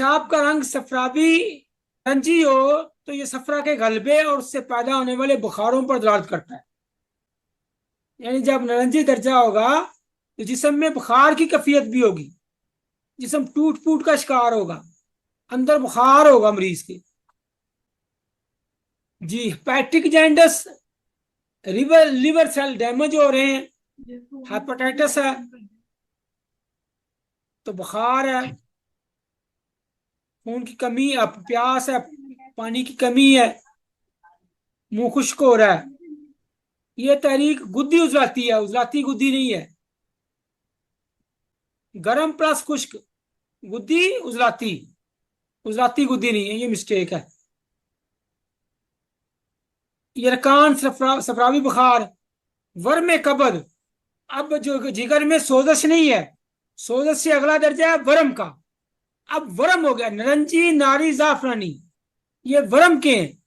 पेशाब का रंग सफरावी रंजी हो तो ये सफरा के गलबे और उससे पैदा होने वाले बुखारों पर दलालत करता है। यानी जब नारंगी दर्जा होगा तो जिस्म में बुखार की कैफियत भी होगी, जिस्म टूट फूट का शिकार होगा, अंदर बुखार होगा मरीज के। जी, hepatic jaundice, liver liver cell damage हो रहे हैं, हेपेटाइटिस है तो बुखार है, खून की कमी है, प्यास है, पानी की कमी है, मुंह खुश्क हो रहा है। ये तहरीक गुद्दी उजलाती है, उजलाती गुद्दी नहीं है। गर्म प्लस खुश्क गुद्दी उजलाती, उजलाती गुद्दी नहीं है, ये मिस्टेक है। यरकान सफरावी बुखार, वर्म कबद। अब जो जिगर में सोजश नहीं है, सोजश से अगला दर्जा है वर्म का। अब वर्म हो गया, नारंगी नारी जाफरानी, ये वर्म के हैं।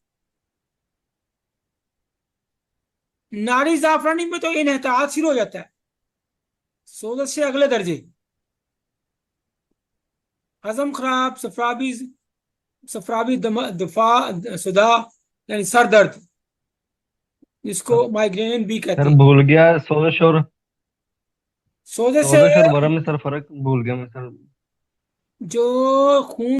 नारी जाफरानी में तो इनहतात शुरू हो जाता है, सोजश से अगले दर्जे। हजम खराब, सफरावी, सफरावी दफा सुदा, यानी सर दर्द, जिसको माइग्रेन भी कहते सर हैं। भूल गया सोजश से सोलश और वर्म में सर फर्क भूल गया मैं सर। जो खून